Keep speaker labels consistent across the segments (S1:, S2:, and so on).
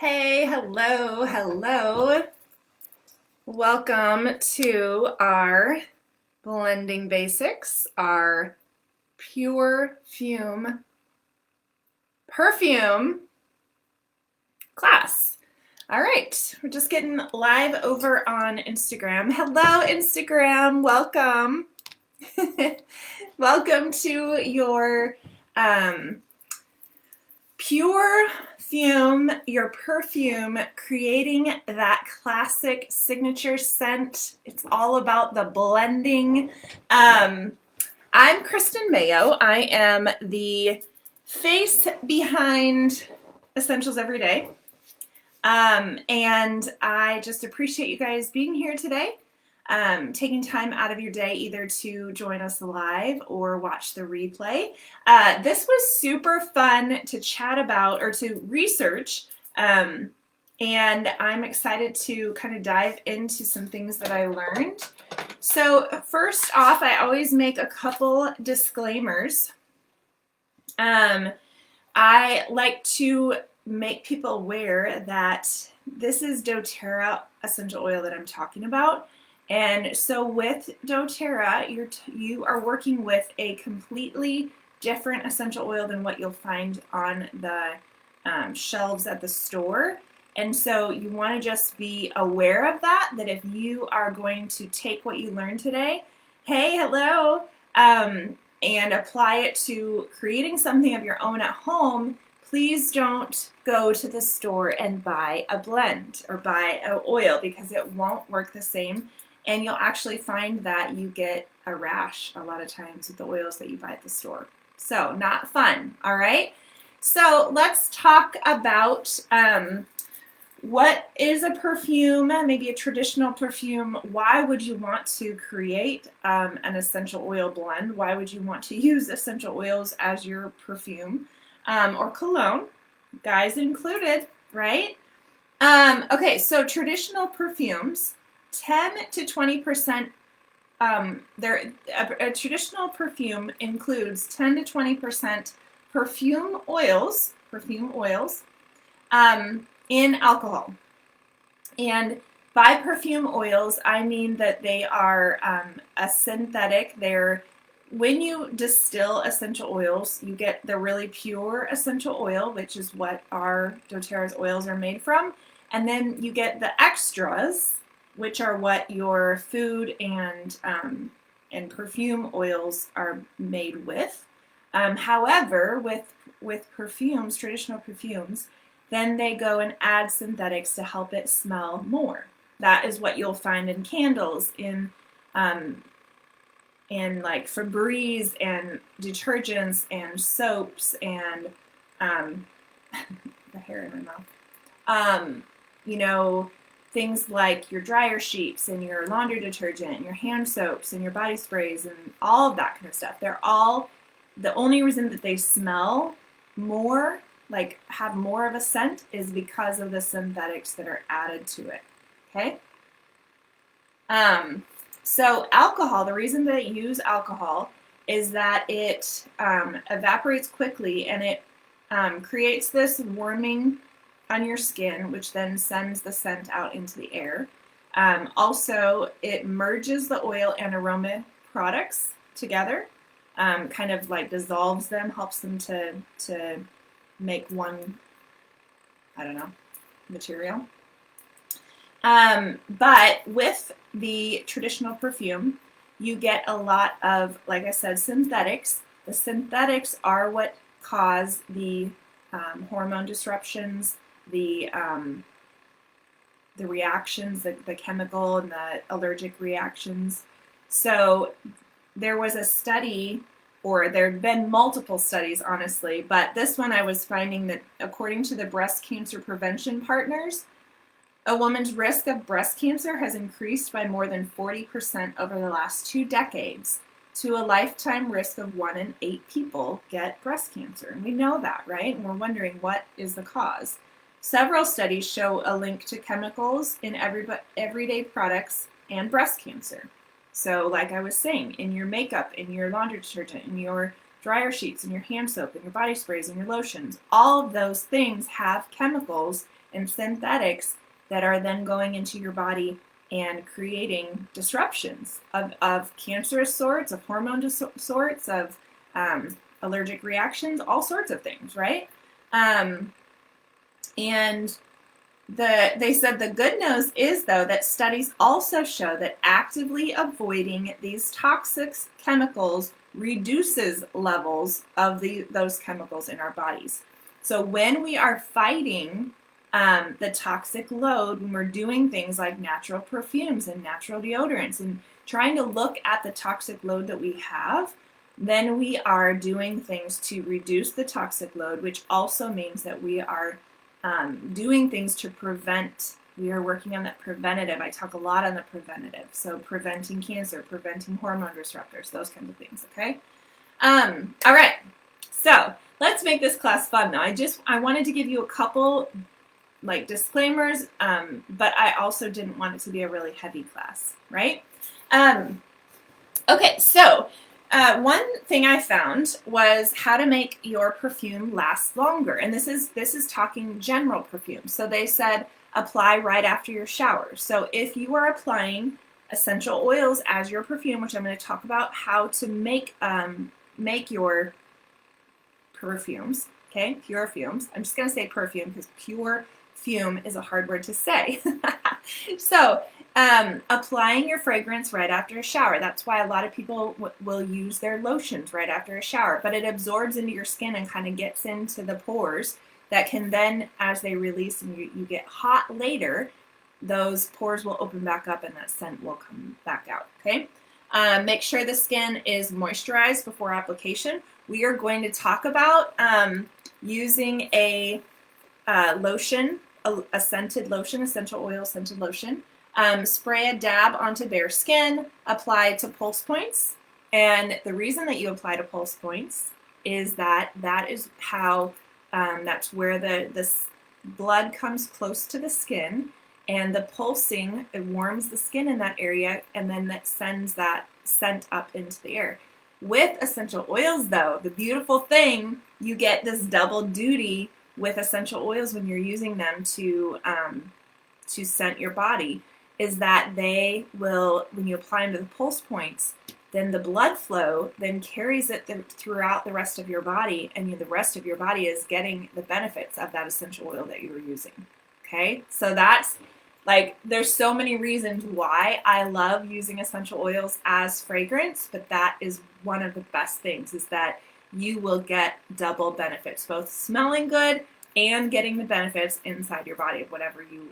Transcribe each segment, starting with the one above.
S1: Hey, hello, hello. Welcome to our blending basics, our pure fume perfume class. All right, we're just getting live over on Instagram. Hello, Instagram, welcome. Welcome to your pure fume, your perfume, creating that classic signature scent. It's all about the blending. I'm Kristin Mayo. I am the face behind Essentials Every Day. And I just appreciate you guys being here today. Taking time out of your day either to join us live or watch the replay. This was super fun to chat about or to research, and I'm excited to kind of dive into some things that I learned. So first off, I always make a couple disclaimers. I like to make people aware that this is doTERRA essential oil that I'm talking about. And so with doTERRA, you are working with a completely different essential oil than what you'll find on the shelves at the store. And so you want to just be aware of that if you are going to take what you learned today, hey, hello, and apply it to creating something of your own at home, please don't go to the store and buy a blend or buy an oil because it won't work the same. And you'll actually find that you get a rash a lot of times with the oils that you buy at the store. So not fun, all right? So let's talk about what is a perfume, maybe a traditional perfume. Why would you want to create an essential oil blend? Why would you want to use essential oils as your perfume or cologne? Guys included, right? Okay, so traditional perfumes, 10 to 20%. A traditional perfume includes 10 to 20% perfume oils in alcohol. And by perfume oils, I mean that they are a synthetic. When you distill essential oils, you get the really pure essential oil, which is what our doTERRA's oils are made from. And then you get the extras, which are what your food and perfume oils are made with. However, with perfumes, traditional perfumes, then they go and add synthetics to help it smell more. That is what you'll find in candles, in like Febreze and detergents and soaps and the hair in my mouth. Things like your dryer sheets and your laundry detergent and your hand soaps and your body sprays and all of that kind of stuff. They're all, the only reason that they smell more, like have more of a scent, is because of the synthetics that are added to it, okay? So alcohol, the reason that I use alcohol is that it evaporates quickly and it creates this warming on your skin, which then sends the scent out into the air. Also, it merges the oil and aroma products together, kind of like dissolves them, helps them to make one, material. But with the traditional perfume, you get a lot of, like I said, synthetics. The synthetics are what cause the hormone disruptions, the reactions, the chemical and the allergic reactions. So there was a study, or there have been multiple studies, honestly, but this one I was finding that according to the Breast Cancer Prevention Partners, a woman's risk of breast cancer has increased by more than 40% over the last 2 decades to a lifetime risk of 1 in 8 people get breast cancer. And we know that, right? And we're wondering, what is the cause? Several studies show a link to chemicals in everyday products and breast cancer. So like I was saying, in your makeup, in your laundry detergent, in your dryer sheets, in your hand soap, in your body sprays, in your lotions, all of those things have chemicals, and synthetics that are then going into your body and creating disruptions of cancerous sorts, of hormone sorts, of allergic reactions, all sorts of things, right? And they said the good news is, though, that studies also show that actively avoiding these toxic chemicals reduces levels of those chemicals in our bodies. So when we are fighting the toxic load, when we're doing things like natural perfumes and natural deodorants and trying to look at the toxic load that we have, then we are doing things to reduce the toxic load, which also means that we are doing things to prevent. We are working on that preventative. I talk a lot on the preventative. So preventing cancer, preventing hormone disruptors, those kinds of things, okay? All right, so let's make this class fun now. I wanted to give you a couple like disclaimers, but I also didn't want it to be a really heavy class, right? Okay, so one thing I found was how to make your perfume last longer. And this is talking general perfume. So they said apply right after your shower. So if you are applying essential oils as your perfume, which I'm going to talk about how to make your perfumes, okay, PUREfumes. I'm just going to say perfume because PUREfume is a hard word to say. So applying your fragrance right after a shower. That's why a lot of people will use their lotions right after a shower, but it absorbs into your skin and kind of gets into the pores that can then, as they release and you get hot later, those pores will open back up and that scent will come back out, okay? Make sure the skin is moisturized before application. We are going to talk about using a lotion, a scented lotion, essential oil scented lotion. Spray a dab onto bare skin, apply to pulse points. And the reason that you apply to pulse points is that is how, that's where the blood comes close to the skin, and the pulsing, it warms the skin in that area, and then that sends that scent up into the air. With essential oils, though, the beautiful thing, you get this double duty with essential oils when you're using them to scent your body, is that they will, when you apply them to the pulse points, then the blood flow then carries it throughout the rest of your body, and the rest of your body is getting the benefits of that essential oil that you were using. Okay, so that's like, there's so many reasons why I love using essential oils as fragrance, but that is one of the best things, is that you will get double benefits, both smelling good and getting the benefits inside your body of whatever you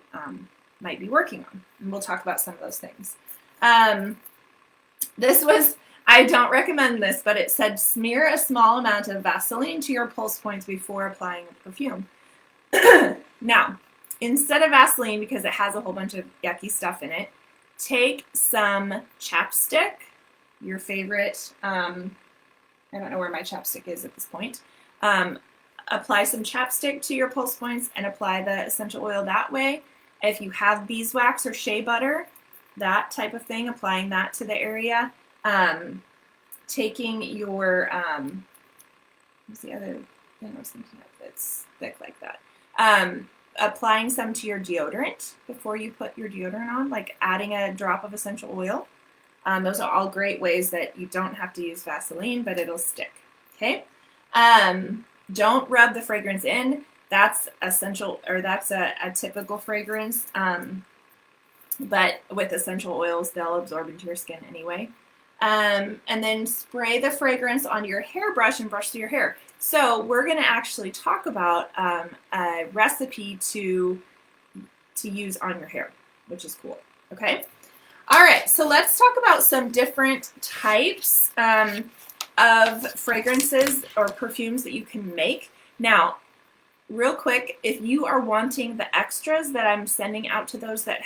S1: might be working on. And we'll talk about some of those things. This was, I don't recommend this, but it said smear a small amount of Vaseline to your pulse points before applying a perfume. Now, instead of Vaseline, because it has a whole bunch of yucky stuff in it, take some chapstick, your favorite, I don't know where my chapstick is at this point. Apply some chapstick to your pulse points and apply the essential oil that way. If you have beeswax or shea butter, that type of thing, applying that to the area. Taking your, what's the other thing I was thinking of that's thick like that? Applying some to your deodorant before you put your deodorant on, like adding a drop of essential oil. Those are all great ways that you don't have to use Vaseline, but it'll stick, okay? Don't rub the fragrance in. That's essential, or that's a typical fragrance, but with essential oils, they'll absorb into your skin anyway. And then spray the fragrance onto your hairbrush and brush through your hair. So we're going to actually talk about a recipe to use on your hair, which is cool, okay? All right, so let's talk about some different types of fragrances or perfumes that you can make. Now, real quick, if you are wanting the extras that I'm sending out to those that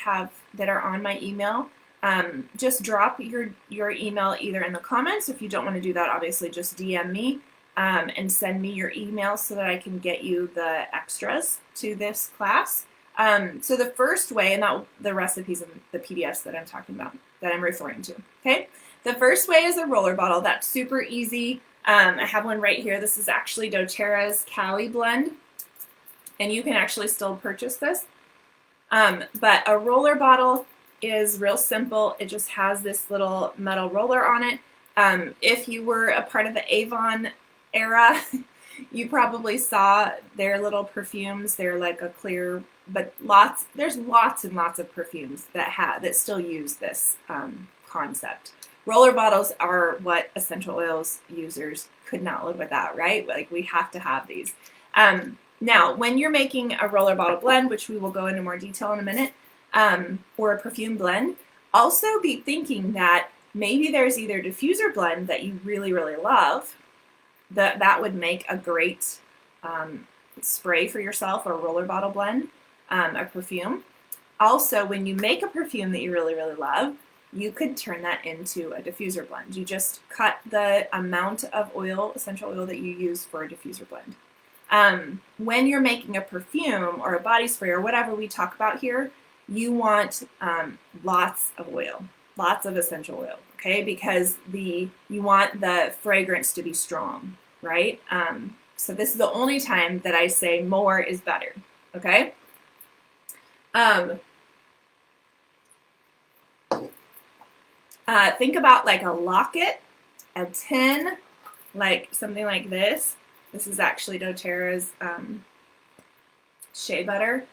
S1: are on my email, just drop your email either in the comments. If you don't want to do that, obviously just DM me and send me your email so that I can get you the extras to this class. So the first way, and the recipes and the PDFs that I'm talking about, that I'm referring to, okay? The first way is a roller bottle. That's super easy. I have one right here. This is actually doTERRA's Cali blend. and you can actually still purchase this. But a roller bottle is real simple. It just has this little metal roller on it. If you were a part of the Avon era, you probably saw their little perfumes. They're like a clear, but there's lots and lots of perfumes that still use this concept. Roller bottles are what essential oils users could not live without, right? Like, we have to have these. Now, when you're making a roller bottle blend, which we will go into more detail in a minute, or a perfume blend, also be thinking that maybe there's either diffuser blend that you really, really love, that would make a great spray for yourself, or a roller bottle blend, a perfume. Also, when you make a perfume that you really, really love, you could turn that into a diffuser blend. You just cut the amount of oil, essential oil, that you use for a diffuser blend. When you're making a perfume or a body spray or whatever we talk about here, you want lots of oil, lots of essential oil, okay? Because you want the fragrance to be strong, right? So this is the only time that I say more is better, okay? Think about like a locket, a tin, like something like this. This is actually doTERRA's shea butter,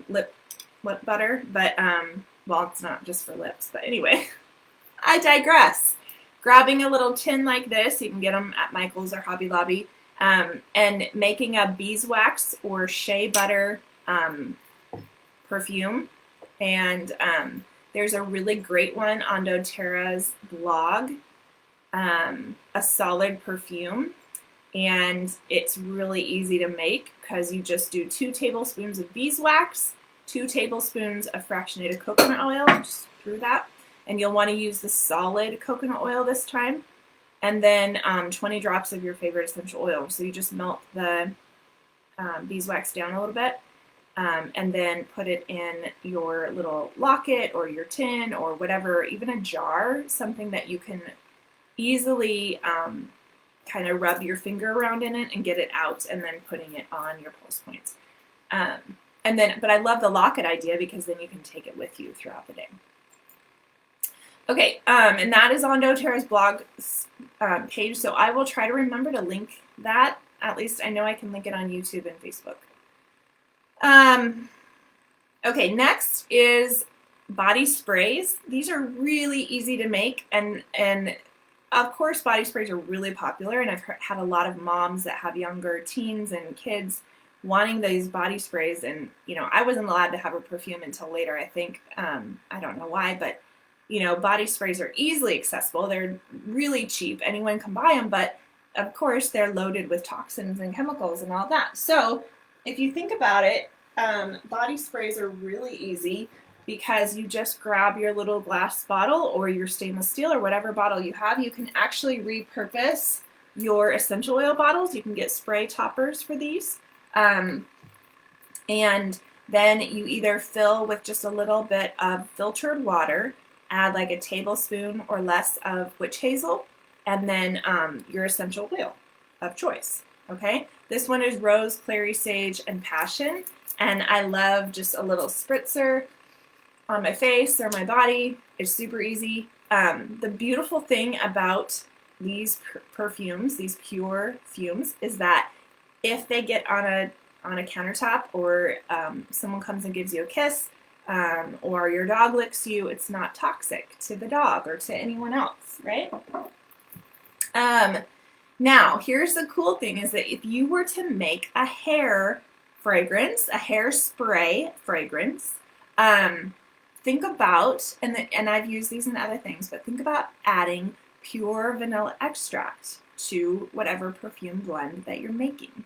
S1: lip butter, but well, it's not just for lips, but anyway, I digress. Grabbing a little tin like this, you can get them at Michael's or Hobby Lobby, and making a beeswax or shea butter perfume. And there's a really great one on doTERRA's blog, a solid perfume. And it's really easy to make because you just do 2 tablespoons of beeswax, 2 tablespoons of fractionated coconut oil, just through that. And you'll want to use the solid coconut oil this time. And then 20 drops of your favorite essential oil. So you just melt the beeswax down a little bit, and then put it in your little locket or your tin or whatever, even a jar, something that you can easily kind of rub your finger around in it and get it out, and then putting it on your pulse points. But I love the locket idea because then you can take it with you throughout the day. Okay, and that is on doTERRA's blog page, so I will try to remember to link that. At least I know I can link it on YouTube and Facebook. Okay, next is body sprays. These are really easy to make, and of course, body sprays are really popular, and I've had a lot of moms that have younger teens and kids wanting these body sprays, and, you know, I wasn't allowed to have a perfume until later, I think. I don't know why, but, you know, body sprays are easily accessible. They're really cheap. Anyone can buy them, but, of course, they're loaded with toxins and chemicals and all that. So, if you think about it, body sprays are really easy, because you just grab your little glass bottle or your stainless steel or whatever bottle you have. You can actually repurpose your essential oil bottles. You can get spray toppers for these. And then you either fill with just a little bit of filtered water, add like a tablespoon or less of witch hazel, and then your essential oil of choice. Okay, this one is rose, clary sage, and passion. And I love just a little spritzer on my face or my body. It's super easy. The beautiful thing about these perfumes, these PUREfumes, is that if they get on a countertop, or someone comes and gives you a kiss, or your dog licks you, it's not toxic to the dog or to anyone else, right? Now, here's the cool thing, is that if you were to make a hair fragrance, a hair spray fragrance, think about, and I've used these in other things, but think about adding pure vanilla extract to whatever perfume blend that you're making.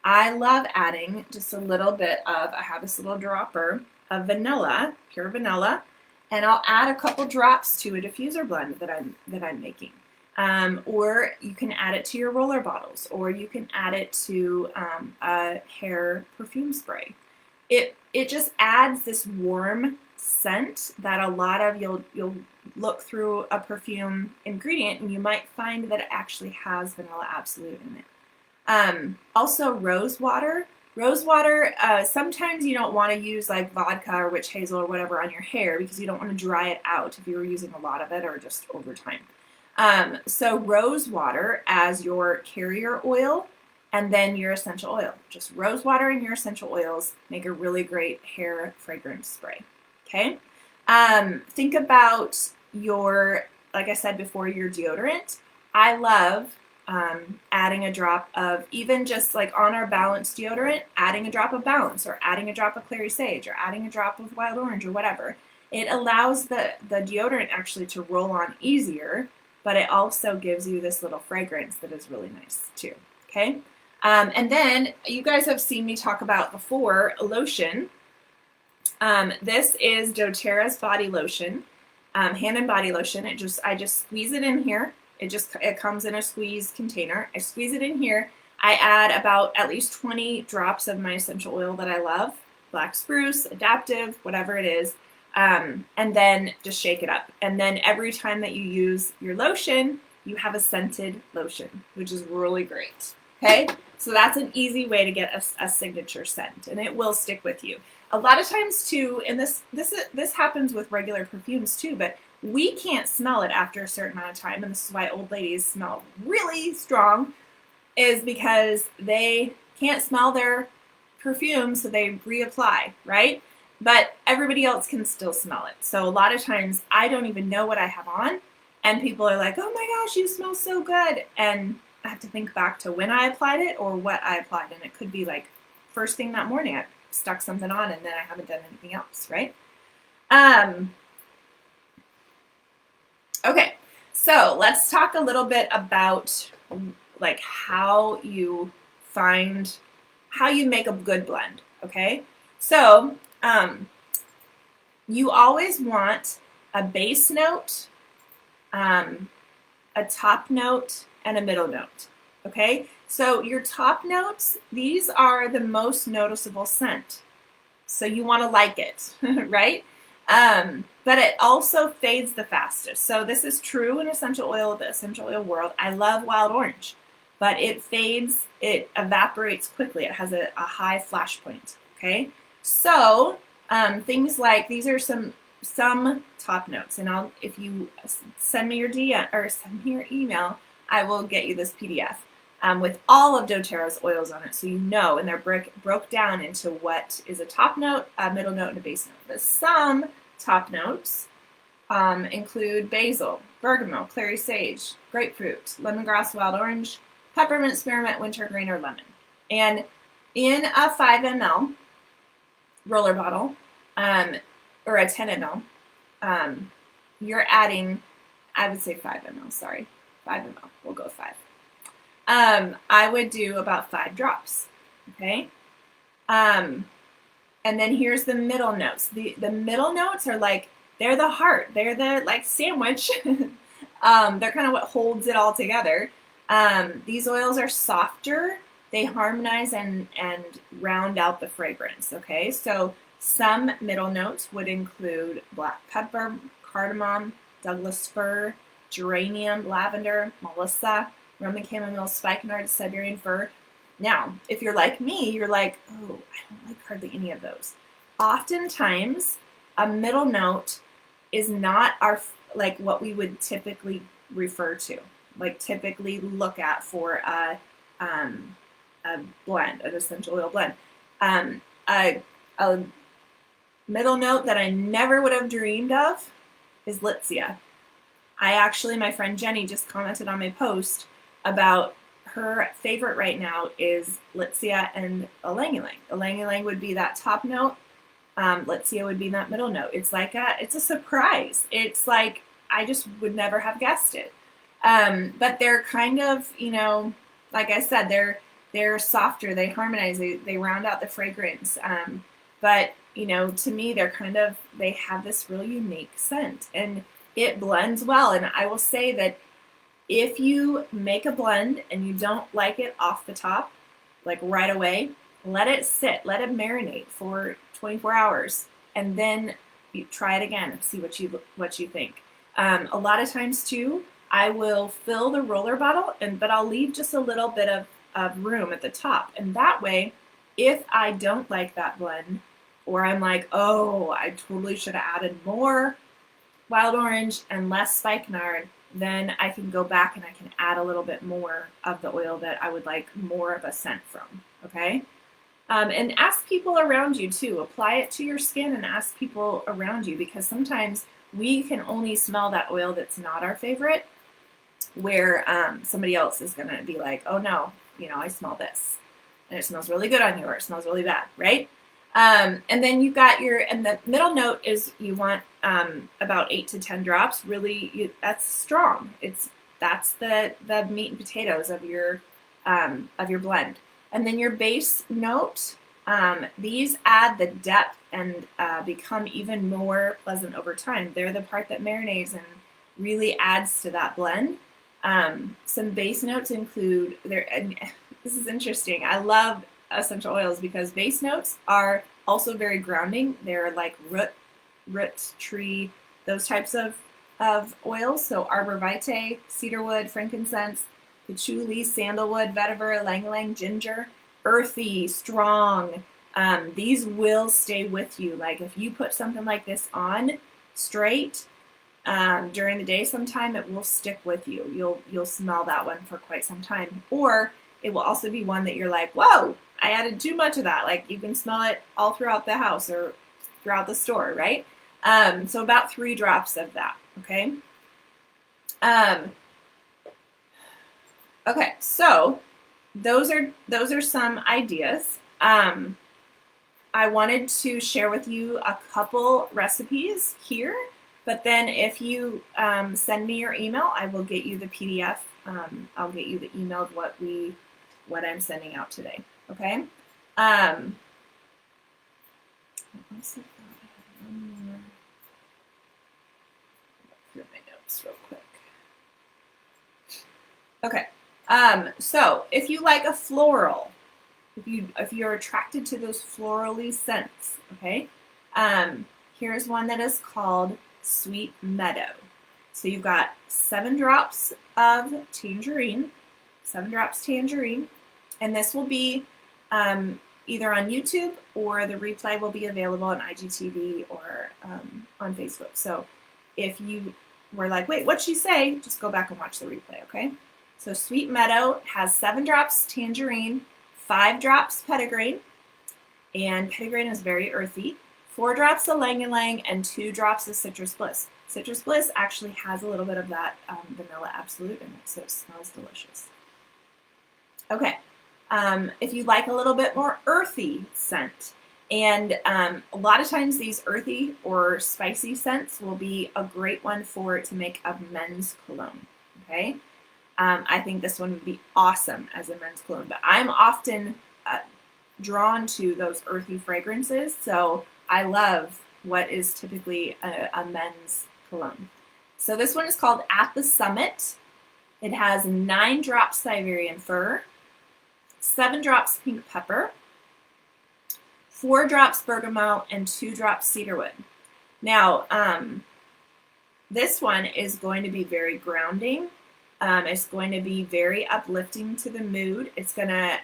S1: I love adding just a little bit of, I have this little dropper of vanilla, pure vanilla, and I'll add a couple drops to a diffuser blend that I'm making. Or you can add it to your roller bottles, or you can add it to a hair perfume spray. It just adds this warm scent that a lot of, you'll look through a perfume ingredient and you might find that it actually has vanilla absolute in it. Also, rose water Rose water, sometimes you don't want to use like vodka or witch hazel or whatever on your hair because you don't want to dry it out if you were using a lot of it or just over time. So rose water as your carrier oil and then your essential oil. Just rose water and your essential oils make a really great hair fragrance spray. Okay. Think about your, like I said before, your deodorant. I love adding a drop of, even just like on our Balance deodorant, adding a drop of Balance or adding a drop of Clary Sage or adding a drop of Wild Orange or whatever. It allows the deodorant actually to roll on easier, but it also gives you this little fragrance that is really nice too. Okay. And then you guys have seen me talk about before lotion. This is doTERRA's body lotion, hand and body lotion. I just squeeze it in here. It comes in a squeeze container. I squeeze it in here. I add about at least 20 drops of my essential oil that I love, black spruce, adaptive, whatever it is, and then just shake it up. And then every time that you use your lotion, you have a scented lotion, which is really great. Okay, so that's an easy way to get a signature scent, and it will stick with you. A lot of times too, and this happens with regular perfumes too, but we can't smell it after a certain amount of time, and this is why old ladies smell really strong, is because they can't smell their perfume, so they reapply, right? But everybody else can still smell it. So a lot of times I don't even know what I have on, and people are like, oh my gosh, you smell so good. And I have to think back to when I applied it or what I applied, and it could be like first thing that morning I stuck something on and then I haven't done anything else, right? Okay, so let's talk a little bit about like how you make a good blend, okay? So you always want a base note, a top note, and a middle note, okay? So your top notes, these are the most noticeable scent. So you want to like it, right? But it also fades the fastest. So this is true in the essential oil world. I love wild orange, but it fades, it evaporates quickly. It has a high flash point, okay? So things like, these are some top notes, and if you send me your DM or send me your email, I will get you this PDF with all of doTERRA's oils on it, so you know, and they're broke down into what is a top note, a middle note, and a base note. But some top notes include basil, bergamot, clary sage, grapefruit, lemongrass, wild orange, peppermint, spearmint, wintergreen, or lemon. And in a 5 ml roller bottle, or a 10 ml, you're adding, I would say 5 ml, sorry, 5 ml, we'll go 5. I would do about 5 drops, okay? And then here's the middle notes. The middle notes are like, they're the heart. They're the like sandwich. They're kind of what holds it all together. These oils are softer. They harmonize and round out the fragrance, okay? So some middle notes would include black pepper, cardamom, Douglas fir, geranium, lavender, melissa, Roman chamomile, spikenard, Siberian fir. Now, if you're like me, you're like, oh, I don't like hardly any of those. Oftentimes, a middle note is not like what we would typically refer to, like typically look at for a blend, an essential oil blend. A middle note that I never would have dreamed of is Litsea. My friend Jenny just commented on my post about her favorite right now is Litsea and Ylang Ylang. Ylang Ylang would be that top note. Litsea would be that middle note. It's like it's a surprise. It's like I just would never have guessed it. But they're kind of, like I said, they're softer. They harmonize. They round out the fragrance. But to me, they have this really unique scent, and it blends well. And I will say that if you make a blend and you don't like it off the top, like right away, let it sit, let it marinate for 24 hours, and then you try it again and see what you think. A lot of times too, I will fill the roller bottle, but I'll leave just a little bit of room at the top, and that way if I don't like that blend, or I'm like, oh, I totally should have added more wild orange and less spikenard, then I can go back and I can add a little bit more of the oil that I would like more of a scent from, okay? And ask people around you too. Apply it to your skin and ask people around you, because sometimes we can only smell that oil that's not our favorite, where somebody else is going to be like, oh no, I smell this. And it smells really good on you, or it smells really bad, right? And then you've got and the middle note is you want about 8 to 10 drops. Really, that's strong. That's the meat and potatoes of your blend. And then your base note, these add the depth and become even more pleasant over time. They're the part that marinates and really adds to that blend. Some base notes include and this is interesting. I love essential oils because base notes are also very grounding. They're like root, tree, those types of oils. So arbor vitae, cedarwood, frankincense, patchouli, sandalwood, vetiver, ylang-ylang, ginger, earthy, strong. These will stay with you. Like if you put something like this on straight during the day sometime, it will stick with you. You'll smell that one for quite some time. Or it will also be one that you're like, whoa, I added too much of that. Like you can smell it all throughout the house or throughout the store, right? So about 3 drops of that, okay? Okay, so those are some ideas. I wanted to share with you a couple recipes here, but then if you send me your email, I will get you the PDF. I'll get you the email of what I'm sending out today. Okay. Through my notes real quick. Okay. So if you like a floral, if you're attracted to those florally scents, okay, here's one that is called Sweet Meadow. So you've got 7 drops of tangerine, 7 drops tangerine, and this will be either on YouTube or the replay will be available on IGTV or on Facebook. So if you were like, wait, what'd she say? Just go back and watch the replay, okay? So Sweet Meadow has 7 drops tangerine, 5 drops petitgrain, and petitgrain is very earthy, 4 drops of ylang-ylang, and 2 drops of citrus bliss. Citrus bliss actually has a little bit of that vanilla absolute in it, so it smells delicious. Okay, if you like a little bit more earthy scent, and a lot of times these earthy or spicy scents will be a great one to make a men's cologne, okay? I think this one would be awesome as a men's cologne, but I'm often drawn to those earthy fragrances, so I love what is typically a men's cologne. So this one is called At the Summit. It has 9 drops Siberian fir, 7 drops pink pepper, 4 drops bergamot, and 2 drops cedarwood. Now, this one is going to be very grounding. It's going to be very uplifting to the mood. It's going to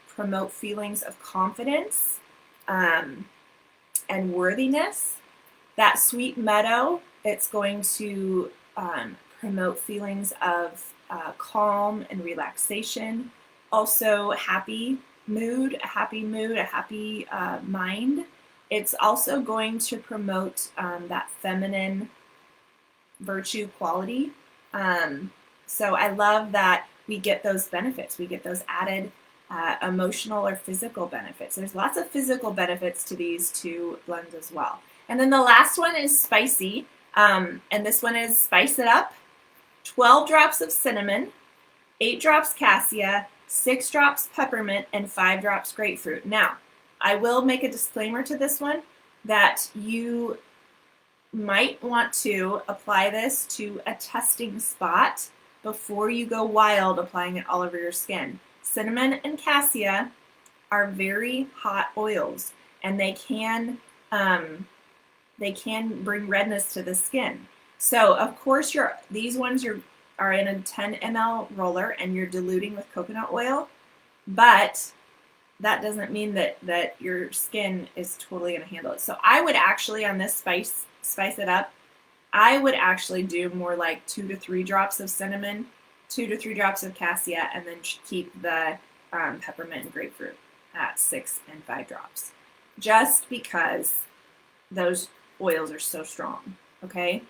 S1: promote feelings of confidence and worthiness. That Sweet Meadow, it's going to promote feelings of calm and relaxation. Also, happy mood, a happy mind. It's also going to promote that feminine virtue quality. So I love that we get those benefits. We get those added emotional or physical benefits. There's lots of physical benefits to these 2 blends as well. And then the last one is spicy, and this one is Spice It Up. 12 drops of cinnamon, 8 drops cassia, 6 drops peppermint, and 5 drops grapefruit. Now, I will make a disclaimer to this one that you might want to apply this to a testing spot before you go wild applying it all over your skin. Cinnamon and cassia are very hot oils, and they can bring redness to the skin. So of course these ones are in a 10 ml roller and you're diluting with coconut oil, but that doesn't mean that your skin is totally going to handle it. So I would actually, on this spice it up, I would actually do more like 2 to 3 drops of cinnamon, 2 to 3 drops of cassia, and then keep the peppermint and grapefruit at 6 and 5 drops. Just because those oils are so strong, okay?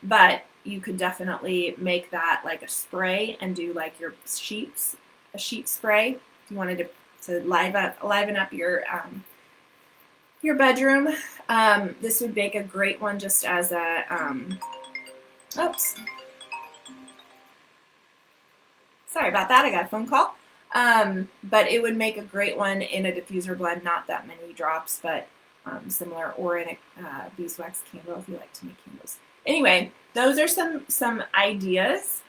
S1: But you could definitely make that like a spray and do like your sheets, a sheet spray if you wanted to liven up your bedroom. This would make a great one just as a, oops. Sorry about that, I got a phone call. But it would make a great one in a diffuser blend, not that many drops, but similar, or in a beeswax candle if you like to make candles. Anyway, those are some ideas.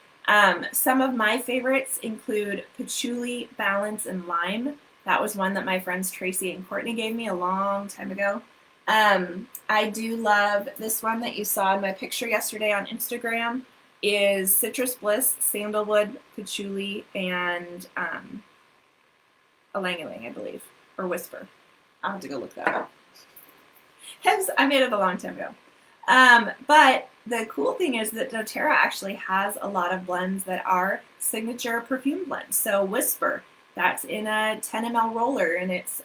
S1: Some of my favorites include patchouli, balance, and lime. That was one that my friends Tracy and Courtney gave me a long time ago. I do love this one that you saw in my picture yesterday on Instagram. Is Citrus Bliss, Sandalwood, Patchouli, and Ylang Ylang, I believe, or Whisper. I'll have to go look that up. I made it a long time ago. But the cool thing is that doTERRA actually has a lot of blends that are signature perfume blends. So Whisper, that's in a 10 ml roller, and it's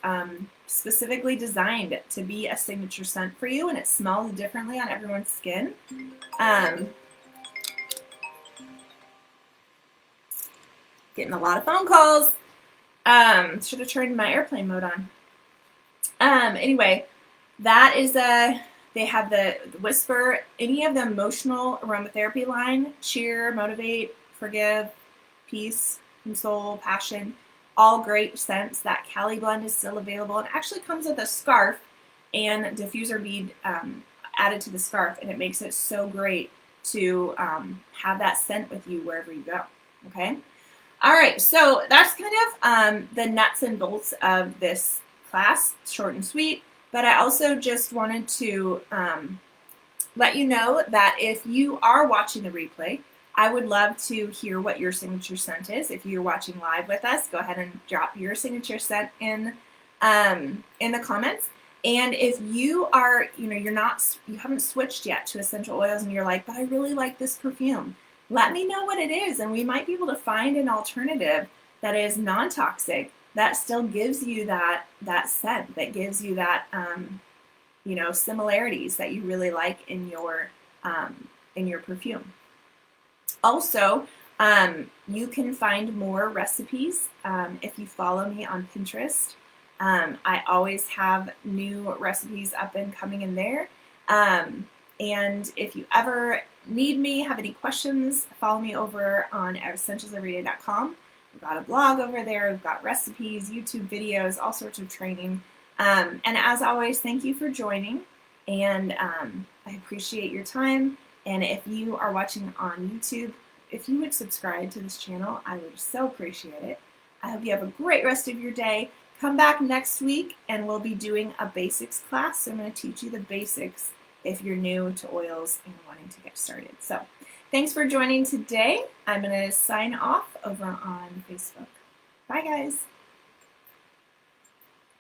S1: specifically designed to be a signature scent for you, and it smells differently on everyone's skin. Getting a lot of phone calls. Should have turned my airplane mode on. Anyway, that is they have the Whisper, any of the emotional aromatherapy line, cheer, motivate, forgive, peace, console, passion, all great scents. That Cali blend is still available. It actually comes with a scarf and diffuser bead added to the scarf, and it makes it so great to have that scent with you wherever you go. Okay. All right, so that's kind of the nuts and bolts of this class, short and sweet, but I also just wanted to let you know that if you are watching the replay, I would love to hear what your signature scent is. If you're watching live with us, go ahead and drop your signature scent in the comments. And if you are, you haven't switched yet to essential oils and you're like, but I really like this perfume, let me know what it is, and we might be able to find an alternative that is non-toxic, that still gives you that scent, that gives you that similarities that you really like in your perfume. Also, you can find more recipes if you follow me on Pinterest. I always have new recipes up and coming in there. And if you ever need me, have any questions, follow me over on essentialseveryday.com. We've got a blog over there. We've got recipes, YouTube videos, all sorts of training. And as always, thank you for joining. And I appreciate your time. And if you are watching on YouTube, if you would subscribe to this channel, I would so appreciate it. I hope you have a great rest of your day. Come back next week and we'll be doing a basics class. So I'm going to teach you the basics if you're new to oils and wanting to get started. So thanks for joining today. I'm going to sign off over on Facebook. Bye, guys.